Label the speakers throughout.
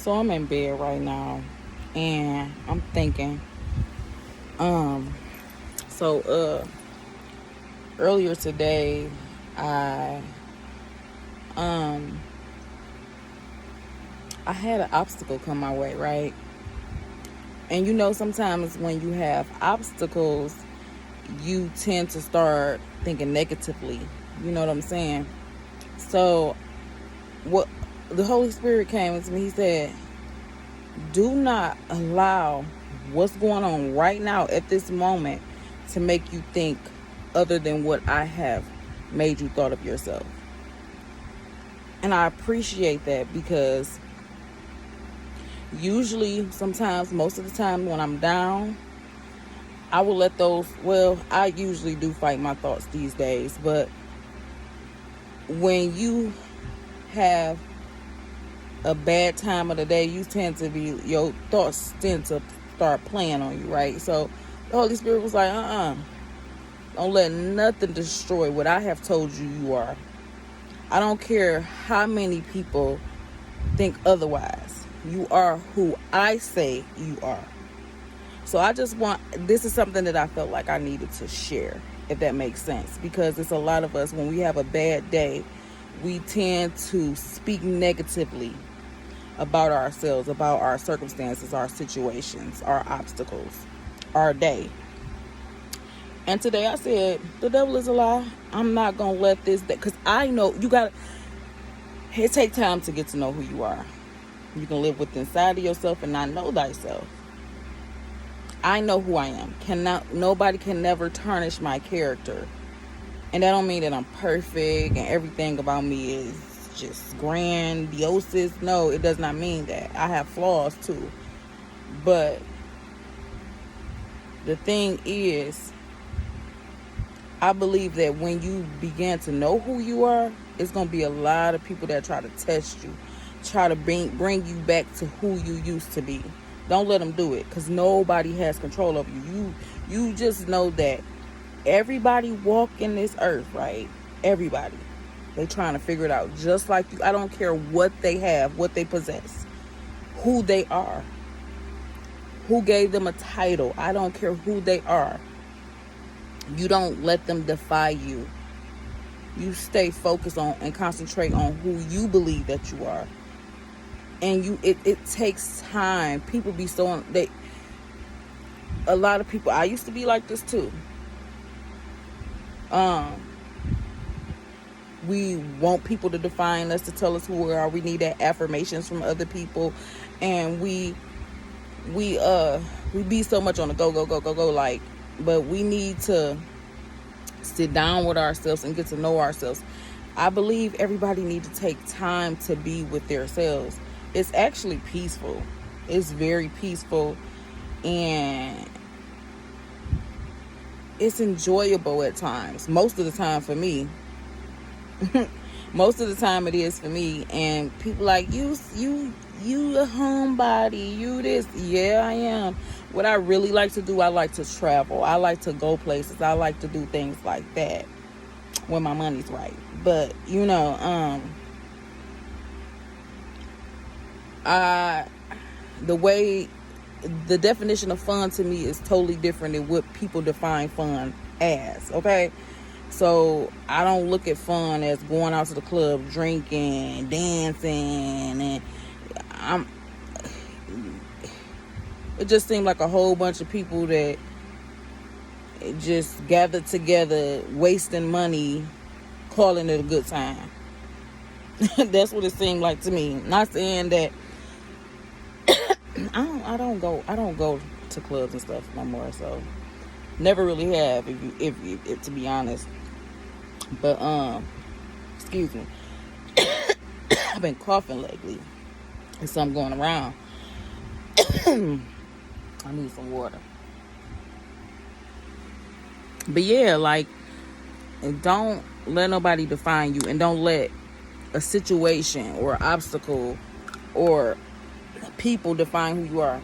Speaker 1: So I'm in bed right now and I'm thinking, um, so earlier today I um I had an obstacle come my way, right? And sometimes when you have obstacles, you tend to start thinking negatively. You know what I'm saying? So what the Holy Spirit came to me, he said, do not allow what's going on right now at this moment to make you think other than what I have made you thought of yourself. And I appreciate that because usually, sometimes, most of the time when I'm down, I will let I usually do fight my thoughts these days, but when you have a bad time of the day, your thoughts tend to start playing on you, right? So the Holy Spirit was like, don't let nothing destroy what I have told you you are. I don't care how many people think otherwise. You are who I say you are. So this is something that I felt like I needed to share, if that makes sense. Because it's a lot of us, when we have a bad day, we tend to speak negatively about ourselves, about our circumstances, our situations, our obstacles, our day. And today I said, the devil is a lie. I'm not going to let this, because I know it takes time to get to know who you are. You can live within inside of yourself and not know thyself. I know who I am. Nobody can never tarnish my character. And that don't mean that I'm perfect and everything about me is just grandiosis. No, it does not mean that. I have flaws too. But the thing is, I believe that when you begin to know who you are, it's going to be a lot of people that try to test you, try to bring you back to who you used to be. Don't let them do it, because nobody has control of you. You just know that everybody walking this earth, right? Everybody. They trying to figure it out just like you. I don't care what they have, what they possess, who they are, who gave them a title. I don't care who they are. You don't let them defy you. You stay focused on and concentrate on who you believe that you are. And it takes time. People be a lot of people, I used to be like this too. We want people to define us, to tell us who we are. We need that affirmations from other people, and we be so much on the go, like, but we need to sit down with ourselves and get to know ourselves. I believe everybody needs to take time to be with themselves. It's actually peaceful. It's very peaceful, and it's enjoyable at times. Most of the time for me. Most of the time it is for me. And people like, you a homebody, you this. Yeah, I am. What I really like to do, I like to travel. I like to go places. I like to do things like that when my money's right. But the definition of fun to me is totally different than what people define fun as. Okay. So I don't look at fun as going out to the club, drinking, dancing, and it just seemed like a whole bunch of people that just gathered together, wasting money, calling it a good time. That's what it seemed like to me. Not saying that I don't go to clubs and stuff no more. So never really have, if to be honest. But excuse me. I've been coughing lately. There's something going around. I need some water. But yeah, like, don't let nobody define you, and don't let a situation or obstacle or people define who you are.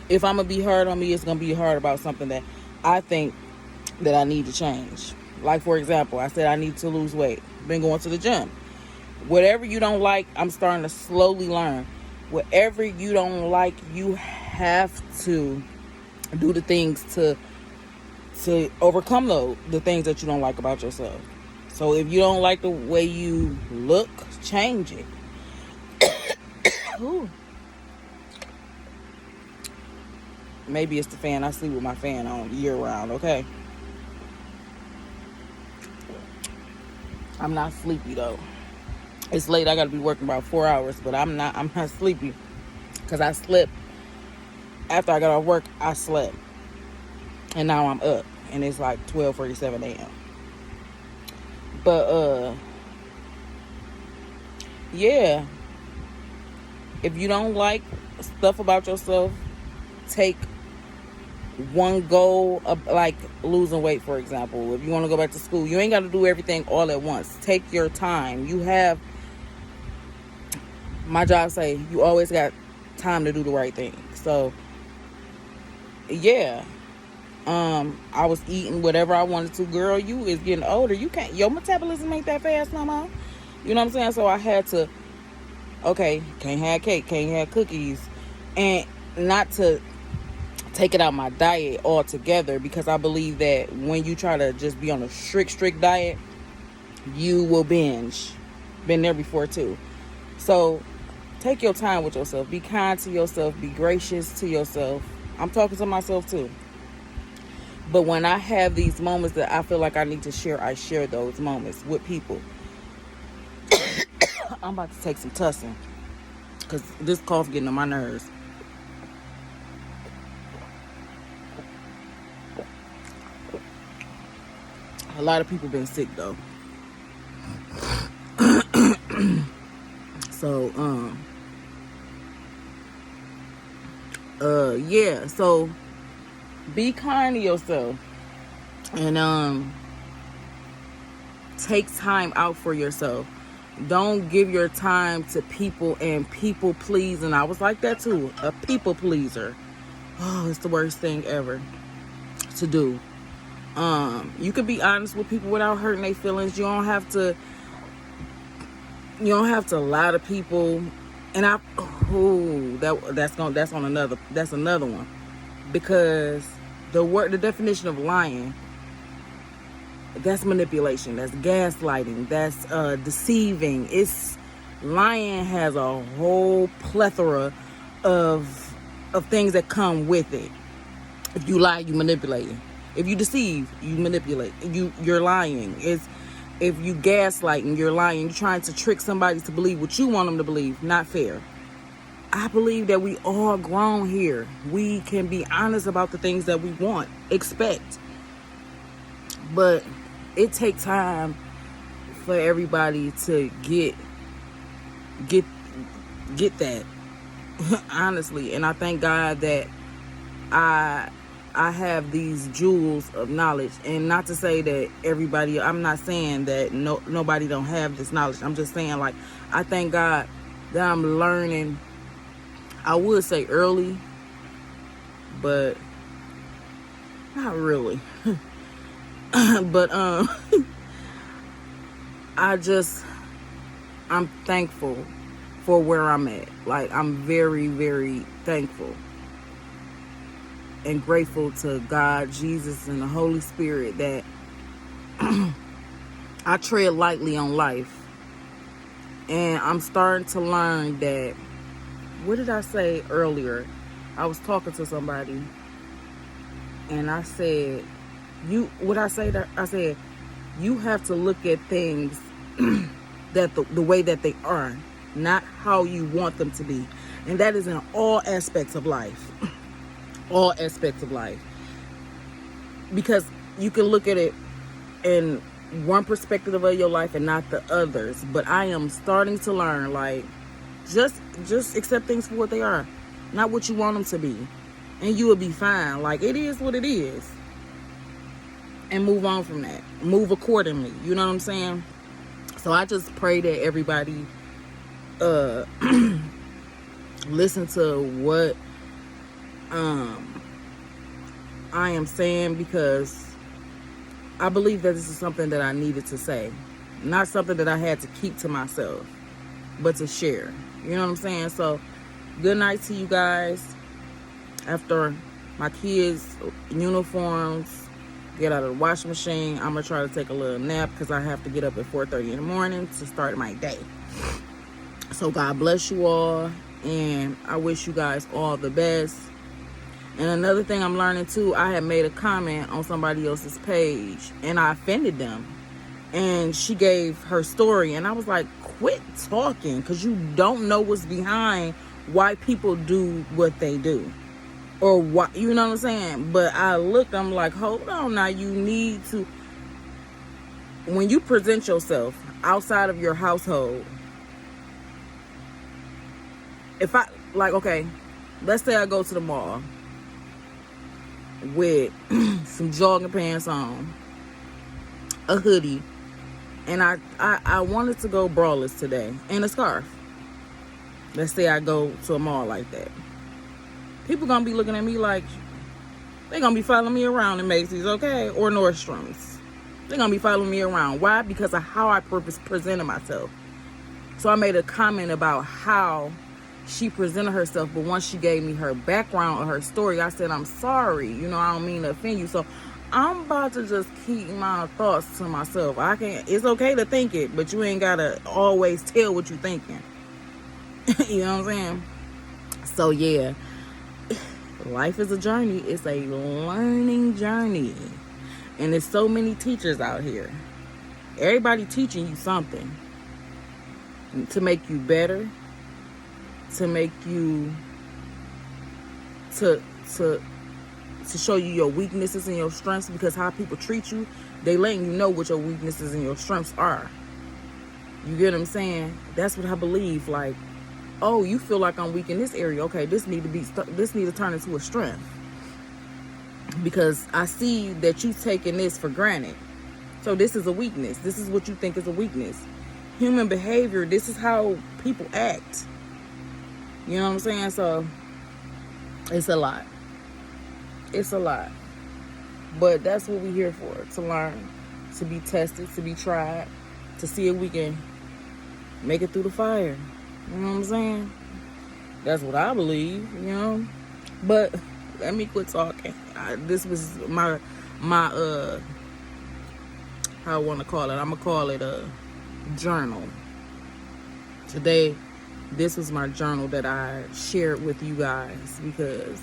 Speaker 1: If I'm gonna be hard on me, it's gonna be hard about something that I think that I need to change. Like, for example, I said I need to lose weight. Been going to the gym. Whatever you don't like, I'm starting to slowly learn. Whatever you don't like, you have to do the things to overcome the things that you don't like about yourself. So if you don't like the way you look, change it. Ooh. Maybe it's the fan. I sleep with my fan on year round, okay? I'm not sleepy though. It's late. I gotta be working about 4 hours, but I'm not sleepy. Cause I slept after I got off work, I slept. And now I'm up. And it's like 12:47 a.m. But yeah. If you don't like stuff about yourself, take one goal of, like losing weight, for example. If you want to go back to school, you ain't got to do everything all at once. Take your time. You have, my job say, you always got time to do the right thing. So yeah, I was eating whatever I wanted to. Girl, you is getting older. You can't, your metabolism ain't that fast no more. You know what I'm saying? So I had to, okay, can't have cake, can't have cookies, and not to take it out my diet altogether, because I believe that when you try to just be on a strict diet, you will binge. Been there before too. So take your time with yourself. Be kind to yourself. Be gracious to yourself. I'm talking to myself too. But when I have these moments that I feel like I need to share, I share those moments with people. I'm about to take some Tussin, because this cough getting on my nerves. A lot of people been sick though. So yeah, so be kind to yourself, and take time out for yourself. Don't give your time to people and people please. And I was like that too, a people pleaser. Oh, it's the worst thing ever to do. You can be honest with people without hurting their feelings. You don't have to lie to people. And that's another one, because the definition of lying, that's manipulation, that's gaslighting, that's deceiving. Lying has a whole plethora of things that come with it. If you lie, you manipulate. If you deceive, you manipulate. You're lying. If you gaslighting, you're lying. You're trying to trick somebody to believe what you want them to believe. Not fair. I believe that we all grown here. We can be honest about the things that we want, expect. But it takes time for everybody to get that. Honestly. And I thank God that I have these jewels of knowledge. And not to say that everybody, I'm not saying that nobody don't have this knowledge. I'm just saying, like, I thank God that I'm learning. I would say early, but not really. But I'm thankful for where I'm at. Like, I'm very, very thankful and grateful to God, Jesus, and the Holy Spirit that I tread lightly on life. And I'm starting to learn that, what did I say earlier? I was talking to somebody and I said, I said, you have to look at things that the way that they are, not how you want them to be. And that is in all aspects of life. All aspects of life. Because you can look at it in one perspective of your life and not the others. But I am starting to learn, like, just accept things for what they are, not what you want them to be, and you will be fine. Like, it is what it is, and move on from that. Move accordingly. You know what I'm saying? So I just pray that everybody listen to what I am saying, because I believe that this is something that I needed to say. Not something that I had to keep to myself, but to share. You know what I'm saying? So, good night to you guys. After my kids' uniforms get out of the washing machine, I'm going to try to take a little nap because I have to get up at 4:30 in the morning to start my day. So, God bless you all, and I wish you guys all the best. And another thing I'm learning too, I had made a comment on somebody else's page and I offended them. And she gave her story and I was like, quit talking, because you don't know what's behind why people do what they do. Or what, you know what I'm saying? But I looked, I'm like, hold on now, you need to, when you present yourself outside of your household, if I, like, okay, let's say I go to the mall with some jogging pants on, a hoodie, and I wanted to go braless today, and a scarf. Let's say I go to a mall like that. People gonna be looking at me like, they gonna be following me around in Macy's, okay? Or Nordstrom's. They gonna be following me around. Why? Because of how I presented myself. So I made a comment about how she presented herself, but once she gave me her background or her story, I said, I'm sorry, you know, I don't mean to offend you. So I'm about to just keep my thoughts to myself. It's okay to think it, but you ain't gotta always tell what you thinking. You know what I'm saying? So yeah, life is a journey. It's a learning journey, and there's so many teachers out here. Everybody teaching you something to make you better, to make you, to show you your weaknesses and your strengths, because how people treat you, they letting you know what your weaknesses and your strengths are. You get what I'm saying? That's what I believe. Like, oh, you feel like I'm weak in this area. Okay, this need to turn into a strength, because I see that you taking this for granted. So this is a weakness. This is what you think is a weakness. Human behavior, this is how people act. You know what I'm saying? So it's a lot. It's a lot. But that's what we're here for, to learn, to be tested, to be tried, to see if we can make it through the fire. You know what I'm saying? That's what I believe, you know. But let me quit talking. This was my how I want to call it. I'm going to call it a journal. Today, this was my journal that I shared with you guys, because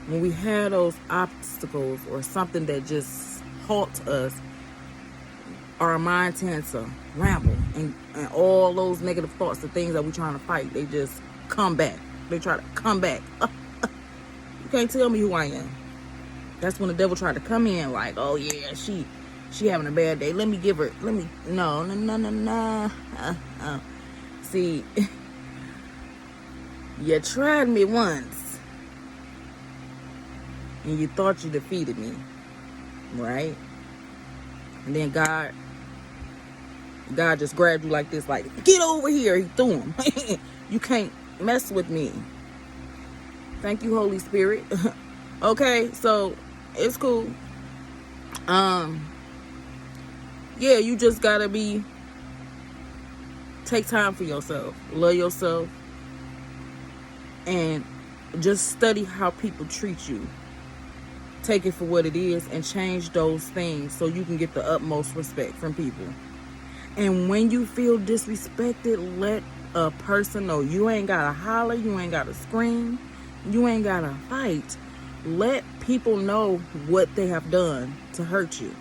Speaker 1: when we have those obstacles or something that just halts us, our mind tends to ramble, and all those negative thoughts, the things that we're trying to fight, they just come back. They try to come back. You can't tell me who I am. That's when the devil tried to come in like, oh yeah, she having a bad day. No. See, you tried me once, and you thought you defeated me, right? And then God just grabbed you like this, like, get over here. He threw him. You can't mess with me. Thank you, Holy Spirit. Okay, so it's cool. Yeah, you just gotta take time for yourself, love yourself, and just study how people treat you. Take it for what it is and change those things so you can get the utmost respect from people. And when you feel disrespected, let a person know. You ain't gotta holler, you ain't gotta scream, you ain't gotta fight. Let people know what they have done to hurt you.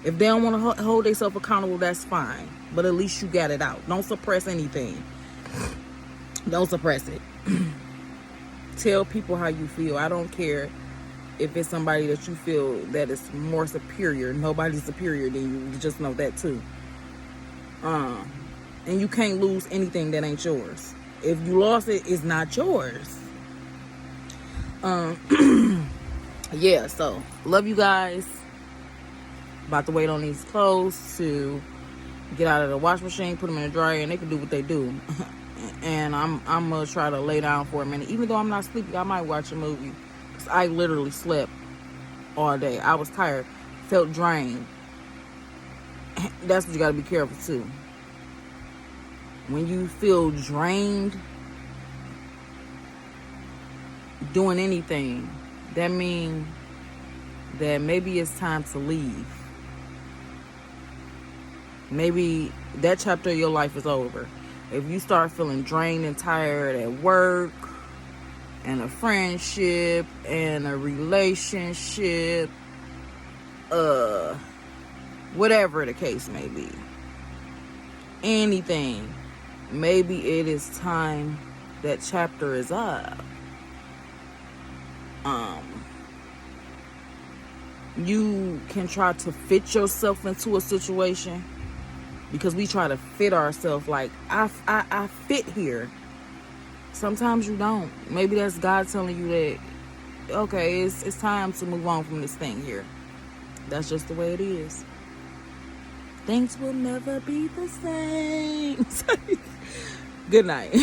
Speaker 1: If they don't want to hold themselves accountable, that's fine. But at least you got it out. Don't suppress anything. Don't suppress it. Tell people how you feel. I don't care if it's somebody that you feel that is more superior. Nobody's superior than you. Just know that too. And you can't lose anything that ain't yours. If you lost it, it's not yours. Yeah, so love you guys. About to wait on these clothes to get out of the wash machine, put them in the dryer, and they can do what they do. And I'm gonna try to lay down for a minute. Even though I'm not sleepy, I might watch a movie, because I literally slept all day. I was tired. felt drained. That's what you got to be careful too. When you feel drained doing anything, that means that maybe it's time to leave. Maybe that chapter of your life is over. If you start feeling drained and tired at work, and a friendship, and a relationship, whatever the case may be, anything, maybe it is time that chapter is up. You can try to fit yourself into a situation, because we try to fit ourselves like, I fit here. Sometimes you don't. Maybe that's God telling you that, okay, it's time to move on from this thing here. That's just the way it is. Things will never be the same. Good night.